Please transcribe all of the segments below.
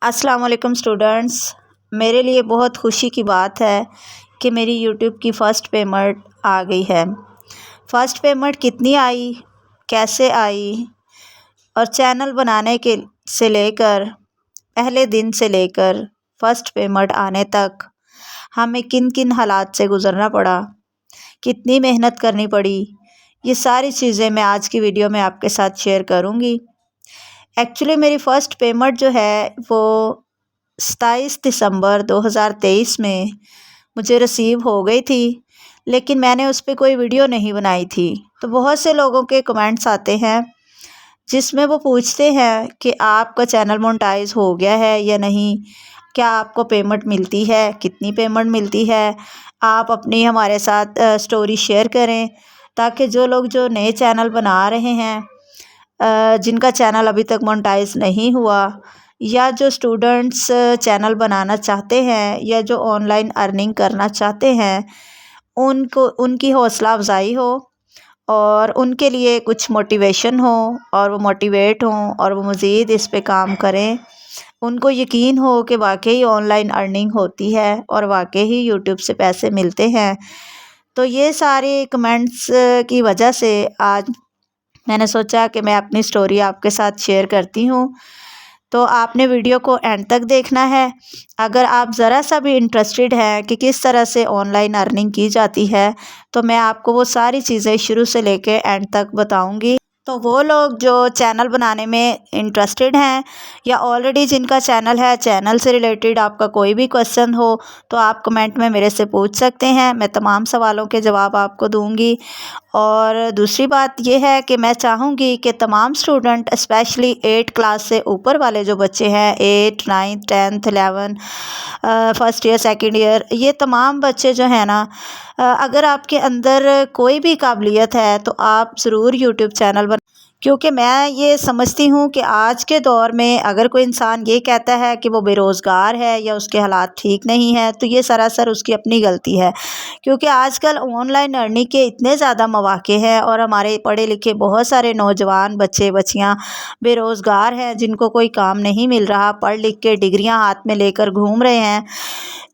अस्सलाम वालेकुम स्टूडेंट्स। मेरे लिए बहुत खुशी की बात है कि मेरी यूट्यूब की फ़र्स्ट पेमेंट आ गई है। फ़र्स्ट पेमेंट कितनी आई, कैसे आई और चैनल बनाने के से लेकर पहले दिन से लेकर फ़र्स्ट पेमेंट आने तक हमें किन किन हालात से गुज़रना पड़ा, कितनी मेहनत करनी पड़ी, ये सारी चीज़ें मैं आज की वीडियो में आपके साथ शेयर करूँगी। एक्चुअली मेरी फ़र्स्ट पेमेंट जो है वो 27 दिसंबर 2023 में मुझे रिसीव हो गई थी, लेकिन मैंने उस पे कोई वीडियो नहीं बनाई थी। तो बहुत से लोगों के कमेंट्स आते हैं जिसमें वो पूछते हैं कि आपका चैनल मोनेटाइज हो गया है या नहीं, क्या आपको पेमेंट मिलती है, कितनी पेमेंट मिलती है। आप अपनी हमारे साथ स्टोरी शेयर करें ताकि जो नए चैनल बना रहे हैं, जिनका चैनल अभी तक मोनेटाइज नहीं हुआ, या जो स्टूडेंट्स चैनल बनाना चाहते हैं या जो ऑनलाइन अर्निंग करना चाहते हैं, उनको उनकी हौसला अफजाई हो और उनके लिए कुछ मोटिवेशन हो और वो मोटिवेट हों और वो मज़ीद इस पे काम करें। उनको यकीन हो कि वाकई ऑनलाइन अर्निंग होती है और वाकई ही यूट्यूब से पैसे मिलते हैं। तो ये सारे कमेंट्स की वजह से आज मैंने सोचा कि मैं अपनी स्टोरी आपके साथ शेयर करती हूँ। तो आपने वीडियो को एंड तक देखना है। अगर आप ज़रा सा भी इंटरेस्टेड हैं कि किस तरह से ऑनलाइन अर्निंग की जाती है, तो मैं आपको वो सारी चीज़ें शुरू से लेके एंड तक बताऊंगी। तो वो लोग जो चैनल बनाने में इंटरेस्टेड हैं या ऑलरेडी जिनका चैनल है, चैनल से रिलेटेड आपका कोई भी क्वेश्चन हो तो आप कमेंट में मेरे से पूछ सकते हैं। मैं तमाम सवालों के जवाब आपको दूंगी। और दूसरी बात यह है कि मैं चाहूँगी कि तमाम स्टूडेंट स्पेशली 8 क्लास से ऊपर वाले जो बच्चे हैं, 8, 9, 10, 11, फर्स्ट ईयर, सेकंड ईयर, ये तमाम बच्चे जो हैं ना, अगर आपके अंदर कोई भी काबिलियत है तो आप ज़रूर यूट्यूब चैनल क्योंकि मैं ये समझती हूँ कि आज के दौर में अगर कोई इंसान ये कहता है कि वो बेरोज़गार है या उसके हालात ठीक नहीं है, तो ये सरासर उसकी अपनी गलती है। क्योंकि आजकल ऑनलाइन अर्निंग के इतने ज़्यादा मौक़े हैं और हमारे पढ़े लिखे बहुत सारे नौजवान बच्चे बच्चियाँ बेरोज़गार हैं जिनको कोई काम नहीं मिल रहा, पढ़ लिख के डिग्रियाँ हाथ में लेकर घूम रहे हैं।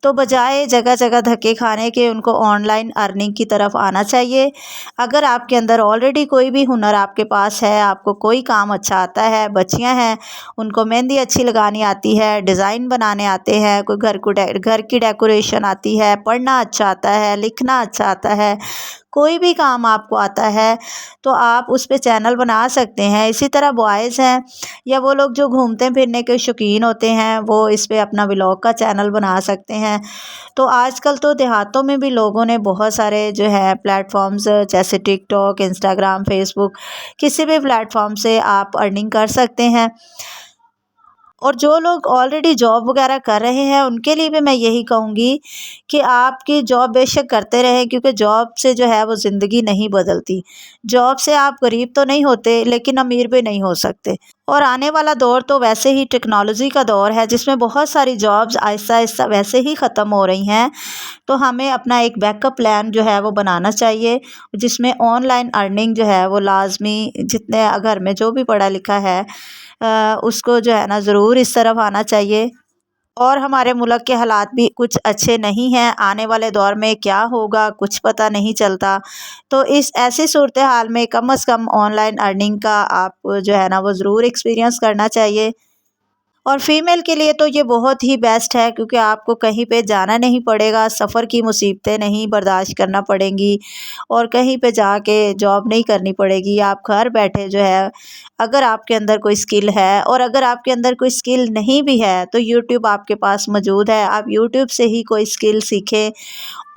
तो बजाय जगह जगह धक्के खाने के उनको ऑनलाइन अर्निंग की तरफ आना चाहिए। अगर आपके अंदर ऑलरेडी कोई भी हुनर आपके पास है, आपको कोई काम अच्छा आता है, बच्चियां हैं उनको मेहंदी अच्छी लगानी आती है, डिज़ाइन बनाने आते हैं, कोई घर की डेकोरेशन आती है, पढ़ना अच्छा आता है, लिखना अच्छा आता है, कोई भी काम आपको आता है तो आप उस पे चैनल बना सकते हैं। इसी तरह बॉयज़ हैं या वो लोग जो घूमते फिरने के शौकीन होते हैं, वो इस पे अपना व्लॉग का चैनल बना सकते हैं। तो आजकल तो देहातों में भी लोगों ने बहुत सारे जो है प्लेटफॉर्म्स जैसे टिकटॉक, इंस्टाग्राम, फेसबुक, किसी भी प्लेटफॉर्म से आप अर्निंग कर सकते हैं। और जो लोग ऑलरेडी जॉब वगैरह कर रहे हैं उनके लिए भी मैं यही कहूँगी कि आपकी जॉब बेशक करते रहें, क्योंकि जॉब से जो है वो ज़िंदगी नहीं बदलती। जॉब से आप गरीब तो नहीं होते लेकिन अमीर भी नहीं हो सकते। और आने वाला दौर तो वैसे ही टेक्नोलॉजी का दौर है जिसमें बहुत सारी जॉब्स आहिस्ता आहिस्ता वैसे ही ख़त्म हो रही हैं। तो हमें अपना एक बैकअप प्लान जो है वो बनाना चाहिए जिसमें ऑनलाइन अर्निंग जो है वो लाजमी, जितने घर में जो भी पढ़ा लिखा है उसको जो है ना ज़रूर इस तरफ आना चाहिए। और हमारे मुल्क के हालात भी कुछ अच्छे नहीं हैं, आने वाले दौर में क्या होगा कुछ पता नहीं चलता। तो इस ऐसी सूरत हाल में कम से कम ऑनलाइन अर्निंग का आप जो है ना वो ज़रूर एक्सपीरियंस करना चाहिए। और फीमेल के लिए तो ये बहुत ही बेस्ट है क्योंकि आपको कहीं पे जाना नहीं पड़ेगा, सफ़र की मुसीबतें नहीं बर्दाश्त करना पड़ेंगी और कहीं पे जाके जॉब नहीं करनी पड़ेगी। आप घर बैठे जो है, अगर आपके अंदर कोई स्किल है और अगर आपके अंदर कोई स्किल नहीं भी है तो यूट्यूब आपके पास मौजूद है। आप यूट्यूब से ही कोई स्किल सीखें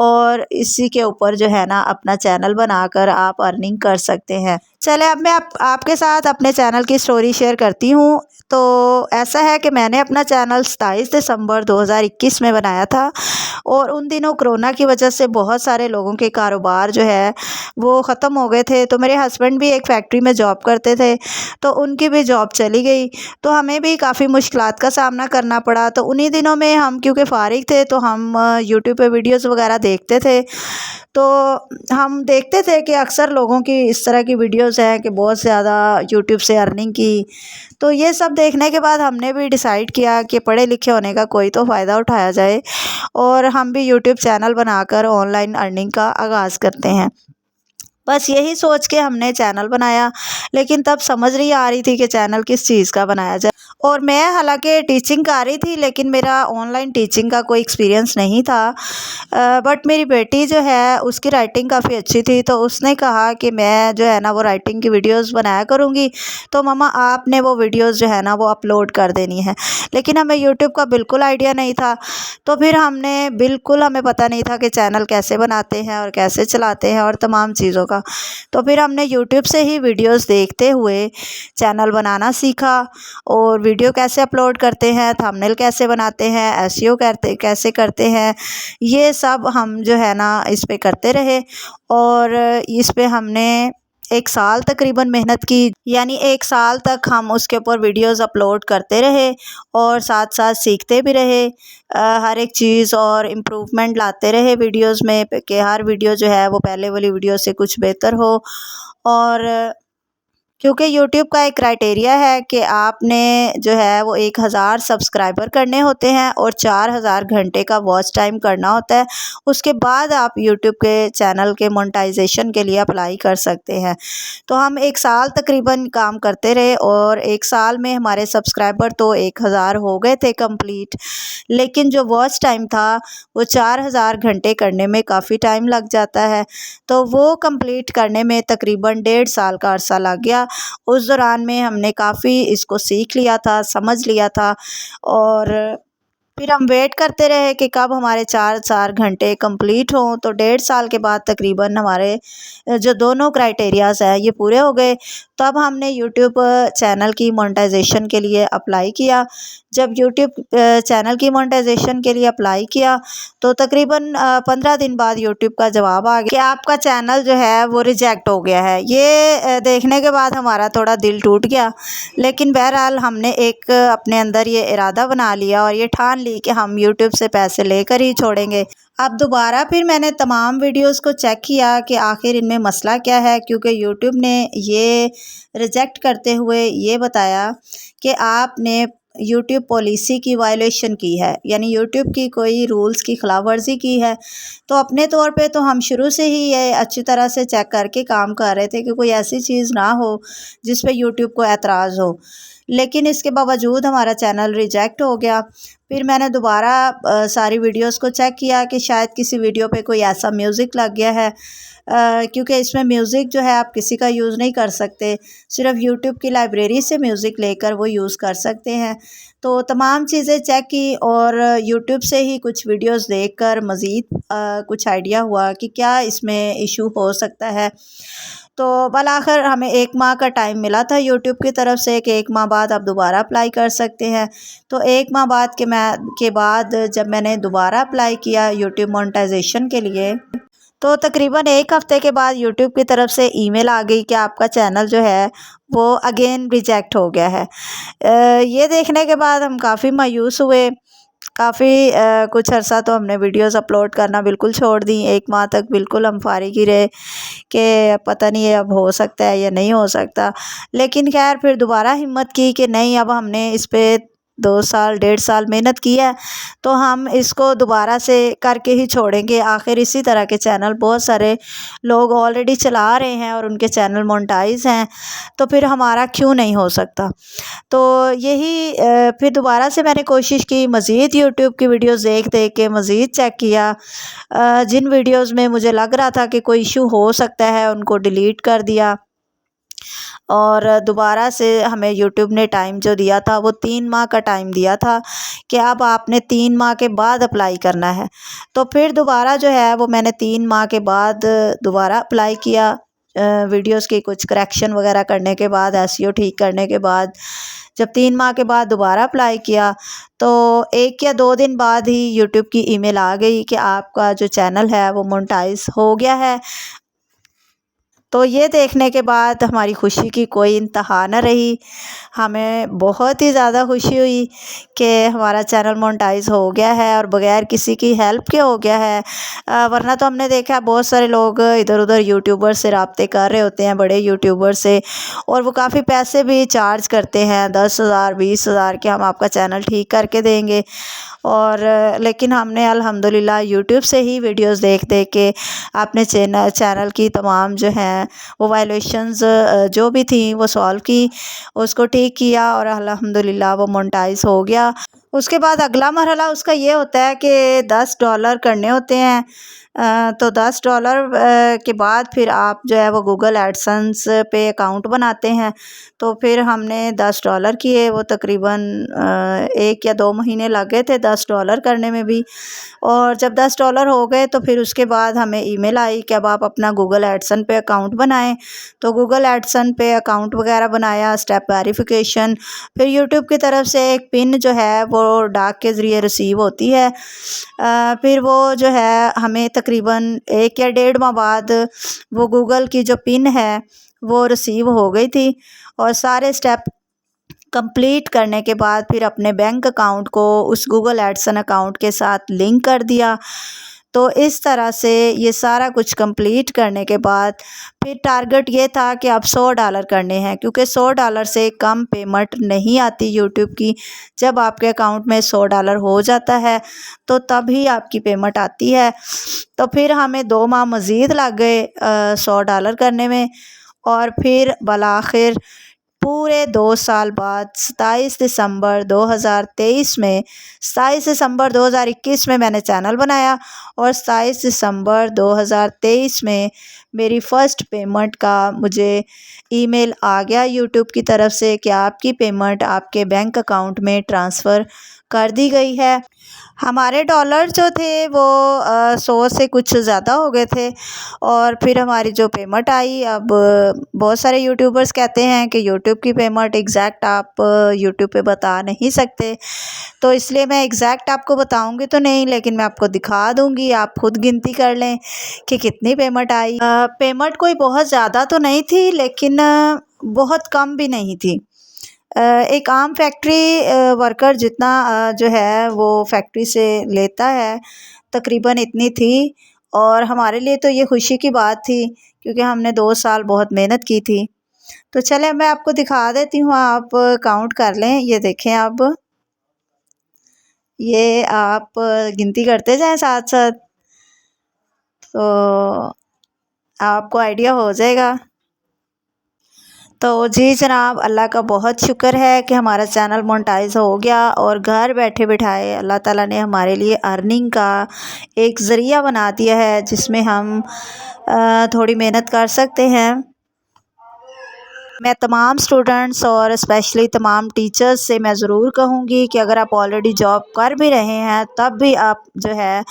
और इसी के ऊपर जो है ना अपना चैनल बनाकर आप अर्निंग कर सकते हैं। चले अब मैं आपके साथ अपने चैनल की स्टोरी शेयर करती हूँ। तो ऐसा है कि मैंने अपना चैनल 27 दिसंबर 2021 में बनाया था और उन दिनों कोरोना की वजह से बहुत सारे लोगों के कारोबार जो है वो ख़त्म हो गए थे। तो मेरे हस्बैंड भी एक फैक्ट्री में जॉब करते थे तो उनकी भी जॉब चली गई, तो हमें भी काफ़ी मुश्किलात का सामना करना पड़ा। तो उन्हीं दिनों में हम क्योंकि फ़ारिग थे तो हम यूट्यूब पे वीडियोस वगैरह देखते थे। तो हम देखते थे कि अक्सर लोगों की इस तरह की वीडियोस हैं कि बहुत ज़्यादा यूट्यूब से अर्निंग की। तो ये सब देखने के बाद हमने भी डिसाइड किया कि पढ़े लिखे होने का कोई तो फ़ायदा उठाया जाए और हम भी यूट्यूब चैनल बनाकर ऑनलाइन अर्निंग का आगाज़ करते हैं। बस यही सोच के हमने चैनल बनाया, लेकिन तब समझ नहीं आ रही थी कि चैनल किस चीज़ का बनाया जाए। और मैं हालांकि टीचिंग कर रही थी, लेकिन मेरा ऑनलाइन टीचिंग का कोई एक्सपीरियंस नहीं था। बट मेरी बेटी जो है उसकी राइटिंग काफ़ी अच्छी थी, तो उसने कहा कि मैं जो है ना वो राइटिंग की वीडियोस बनाया करूँगी, तो मम्मा आपने वो वीडियोस जो है ना वो अपलोड कर देनी है। लेकिन हमें यूट्यूब का बिल्कुल आइडिया नहीं था, तो फिर हमें पता नहीं था कि चैनल कैसे बनाते हैं और कैसे चलाते हैं और तमाम चीज़ों का। तो फिर हमने यूट्यूब से ही वीडियोस देखते हुए चैनल बनाना सीखा और वीडियो कैसे अपलोड करते हैं, थंबनेल कैसे बनाते हैं, एसईओ करते कैसे करते हैं, ये सब हम जो है ना इस पे करते रहे। और इस पे हमने 1 साल तकरीबन मेहनत की, यानी 1 साल तक हम उसके ऊपर वीडियोस अपलोड करते रहे और साथ साथ सीखते भी रहे हर एक चीज़ और इम्प्रूवमेंट लाते रहे वीडियोस में कि हर वीडियो जो है वो पहले वाली वीडियो से कुछ बेहतर हो। और क्योंकि यूट्यूब का एक क्राइटेरिया है कि आपने जो है वो 1000 सब्सक्राइबर करने होते हैं और 4000 घंटे का वॉच टाइम करना होता है। उसके बाद आप यूट्यूब के चैनल के मोनेटाइजेशन के लिए अप्लाई कर सकते हैं। तो हम 1 साल तकरीबन काम करते रहे और 1 साल में हमारे सब्सक्राइबर तो 1000 हो गए थे कंप्लीट, लेकिन जो वॉच टाइम था वो 4000 घंटे करने में काफ़ी टाइम लग जाता है। तो वो कंप्लीट करने में तकरीबन 1.5 साल का अरसा लग गया। उस दौरान में हमने काफ़ी इसको सीख लिया था, समझ लिया था और फिर हम वेट करते रहे कि कब हमारे 4 घंटे कंप्लीट हों। तो 1.5 साल के बाद तकरीबन हमारे जो दोनों क्राइटेरियाज़ हैं ये पूरे हो गए। तब हमने यूट्यूब चैनल की मोनेटाइजेशन के लिए अप्लाई किया। जब यूट्यूब चैनल की मोनेटाइजेशन के लिए अप्लाई किया तो तकरीबन 15 दिन बाद यूट्यूब का जवाब आ गया कि आपका चैनल जो है वो रिजेक्ट हो गया है। ये देखने के बाद हमारा थोड़ा दिल टूट गया, लेकिन बहरहाल हमने एक अपने अंदर ये इरादा बना लिया और ये ठान ली कि हम यूट्यूब से पैसे लेकर ही छोड़ेंगे। अब दोबारा फिर मैंने तमाम वीडियोस को चेक किया कि आखिर इनमें मसला क्या है, क्योंकि यूट्यूब ने ये रिजेक्ट करते हुए ये बताया कि आपने यूट्यूब पॉलिसी की वायलेशन की है, यानी यूट्यूब की कोई रूल्स की खिलाफ वर्जी की है। तो अपने तौर पे तो हम शुरू से ही ये अच्छी तरह से चेक करके काम कर रहे थे कि कोई ऐसी चीज़ ना हो जिस पे यूट्यूब को एतराज़ हो, लेकिन इसके बावजूद हमारा चैनल रिजेक्ट हो गया। फिर मैंने दोबारा सारी वीडियोस को चेक किया कि शायद किसी वीडियो पे कोई ऐसा म्यूज़िक लग गया है, क्योंकि इसमें म्यूज़िक जो है आप किसी का यूज़ नहीं कर सकते, सिर्फ यूट्यूब की लाइब्रेरी से म्यूज़िक लेकर वो यूज़ कर सकते हैं। तो तमाम चीज़ें चेक की और यूट्यूब से ही कुछ वीडियोस देखकर मज़ीद कुछ आइडिया हुआ कि क्या इसमें इशू हो सकता है। तो भला-आखिर हमें 1 माह का टाइम मिला था यूट्यूब की तरफ से कि 1 माह बाद आप दोबारा अप्लाई कर सकते हैं। तो 1 माह बाद के बाद जब मैंने दोबारा अप्लाई किया यूट्यूब मोनेटाइजेशन के लिए, तो तकरीबन 1 हफ़्ते के बाद यूट्यूब की तरफ से ईमेल आ गई कि आपका चैनल जो है वो अगेन रिजेक्ट हो गया है। ये देखने के बाद हम काफ़ी मायूस हुए। काफ़ी कुछ अरसा तो हमने वीडियोस अपलोड करना बिल्कुल छोड़ दी। 1 माह तक बिल्कुल हम फारिग ही रहे कि पता नहीं ये अब हो सकता है या नहीं हो सकता। लेकिन ख़ैर फिर दोबारा हिम्मत की कि नहीं, अब हमने इस पे 2 साल 1.5 साल मेहनत की है, तो हम इसको दोबारा से करके ही छोड़ेंगे। आखिर इसी तरह के चैनल बहुत सारे लोग ऑलरेडी चला रहे हैं और उनके चैनल मोनेटाइज़ हैं, तो फिर हमारा क्यों नहीं हो सकता। तो यही फिर दोबारा से मैंने कोशिश की, मज़ीद यूट्यूब की वीडियोस देख देख के मज़ीद चेक किया। जिन वीडियोस में मुझे लग रहा था कि कोई इशू हो सकता है उनको डिलीट कर दिया और दोबारा से हमें यूट्यूब ने टाइम जो दिया था वो 3 माह का टाइम दिया था कि अब आपने 3 माह के बाद अप्लाई करना है। तो फिर दोबारा जो है वो मैंने 3 माह के बाद दोबारा अप्लाई किया, वीडियोस की कुछ करेक्शन वगैरह करने के बाद, एसईओ ठीक करने के बाद जब 3 माह के बाद दोबारा अप्लाई किया, तो 1 या 2 दिन बाद ही यूट्यूब की ईमेल आ गई कि आपका जो चैनल है वो मोनेटाइज हो गया है। तो ये देखने के बाद हमारी खुशी की कोई इंतहा न रही। हमें बहुत ही ज़्यादा खुशी हुई कि हमारा चैनल मोनेटाइज हो गया है और बग़ैर किसी की हेल्प के हो गया है। वरना तो हमने देखा है बहुत सारे लोग इधर उधर यूट्यूबर से राब्ते कर रहे होते हैं, बड़े यूट्यूबर से, और वो काफ़ी पैसे भी चार्ज करते हैं, 10,000 20,000 के हम आपका चैनल ठीक करके देंगे। और लेकिन हमने अल्हम्दुलिल्लाह यूट्यूब से ही वीडियोस देख देख के अपने चैनल की तमाम जो हैं वो वायलेशंस जो भी थी वो सॉल्व की, उसको ठीक किया और अल्हम्दुलिल्लाह वो मोनेटाइज हो गया। उसके बाद अगला मरहला उसका ये होता है कि $10 करने होते हैं। तो $10 के बाद फिर आप जो है वो गूगल एडसेंस पे अकाउंट बनाते हैं। तो फिर हमने $10 किए, वो तकरीबन 1 या 2 महीने लग गए थे $10 करने में भी। और जब $10 हो गए तो फिर उसके बाद हमें ईमेल आई कि अब आप अपना गूगल एडसन पे अकाउंट बनाएं। तो गूगल एडसन पे अकाउंट वगैरह बनाया, स्टेप वेरिफिकेशन, फिर यूट्यूब की तरफ से एक पिन जो है वो डाक के ज़रिए रिसीव होती है। फिर वो जो है हमें तकरीबन 1 या 1.5 माह बाद वो गूगल की जो पिन है वो रिसीव हो गई थी। और सारे स्टेप कंप्लीट करने के बाद फिर अपने बैंक अकाउंट को उस गूगल एडसन अकाउंट के साथ लिंक कर दिया। तो इस तरह से ये सारा कुछ कंप्लीट करने के बाद फिर टारगेट ये था कि अब $100 करने हैं, क्योंकि $100 से कम पेमेंट नहीं आती यूट्यूब की। जब आपके अकाउंट में $100 हो जाता है तो तभी आपकी पेमेंट आती है। तो फिर हमें 2 माह मज़ीद लग गए $100 करने में। और फिर बलाखिर पूरे 2 साल बाद 27 दिसंबर 2023 में 27 दिसंबर 2021 में मैंने चैनल बनाया और 27 दिसंबर 2023 में मेरी फ़र्स्ट पेमेंट का मुझे ईमेल आ गया यूट्यूब की तरफ से कि आपकी पेमेंट आपके बैंक अकाउंट में ट्रांसफ़र कर दी गई है। हमारे डॉलर जो थे वो 100 से कुछ ज़्यादा हो गए थे। और फिर हमारी जो पेमेंट आई, अब बहुत सारे यूट्यूबर्स कहते हैं कि यूट्यूब की पेमेंट एग्जैक्ट आप यूट्यूब पे बता नहीं सकते, तो इसलिए मैं एग्जैक्ट आपको बताऊंगी तो नहीं, लेकिन मैं आपको दिखा दूंगी, आप खुद गिनती कर लें कि कितनी पेमेंट आई। पेमेंट कोई बहुत ज़्यादा तो नहीं थी, लेकिन बहुत कम भी नहीं थी। एक आम फैक्ट्री वर्कर जितना जो है वो फैक्ट्री से लेता है, तकरीबन इतनी थी। और हमारे लिए तो ये खुशी की बात थी, क्योंकि हमने 2 साल बहुत मेहनत की थी। तो चले मैं आपको दिखा देती हूँ, आप काउंट कर लें। ये देखें, अब ये आप गिनती करते जाएं साथ साथ, तो आपको आइडिया हो जाएगा। तो जी जनाब, अल्लाह का बहुत शुक्र है कि हमारा चैनल मोनेटाइज हो गया और घर बैठे बिठाए अल्लाह ताला ने हमारे लिए अर्निंग का एक ज़रिया बना दिया है, जिसमें हम थोड़ी मेहनत कर सकते हैं। मैं तमाम स्टूडेंट्स और स्पेशली तमाम टीचर्स से मैं ज़रूर कहूँगी कि अगर आप ऑलरेडी जॉब कर भी रहे हैं तब भी आप जो है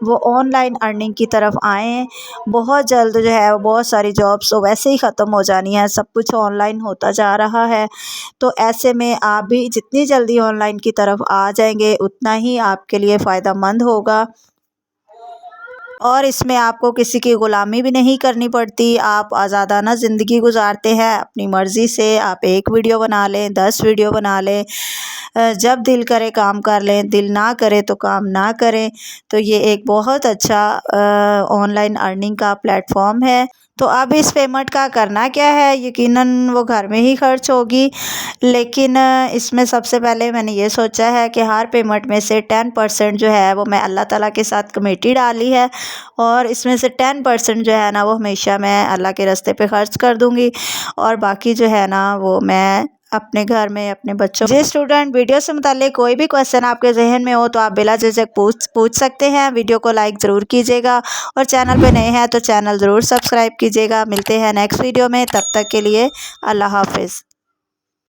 वो ऑनलाइन अर्निंग की तरफ आएँ। बहुत जल्द जो है बहुत सारी जॉब्स तो वैसे ही ख़त्म हो जानी है, सब कुछ ऑनलाइन होता जा रहा है। तो ऐसे में आप भी जितनी जल्दी ऑनलाइन की तरफ आ जाएंगे उतना ही आपके लिए फ़ायदेमंद होगा। और इसमें आपको किसी की ग़ुलामी भी नहीं करनी पड़ती, आप आज़ादाना ज़िंदगी गुजारते हैं अपनी मर्ज़ी से। आप 1 वीडियो बना लें, 10 वीडियो बना लें, जब दिल करे काम कर लें, दिल ना करे तो काम ना करें। तो ये एक बहुत अच्छा ऑनलाइन अर्निंग का प्लेटफॉर्म है। तो अब इस पेमेंट का करना क्या है, यकीनन वो घर में ही खर्च होगी, लेकिन इसमें सबसे पहले मैंने ये सोचा है कि हर पेमेंट में से 10% जो है वो मैं अल्लाह ताला के साथ कमेटी डाली है, और इसमें से 10% जो है ना वो हमेशा मैं अल्लाह के रास्ते पे ख़र्च कर दूँगी, और बाकी जो है ना वो मैं अपने घर में अपने बच्चों। जी स्टूडेंट, वीडियो से मुताल्लिक़ कोई भी क्वेश्चन आपके जहन में हो तो आप बिला झिझक पूछ सकते हैं। वीडियो को लाइक ज़रूर कीजिएगा और चैनल पे नए हैं तो चैनल ज़रूर सब्सक्राइब कीजिएगा। मिलते हैं नेक्स्ट वीडियो में, तब तक के लिए अल्लाह हाफ़िज़।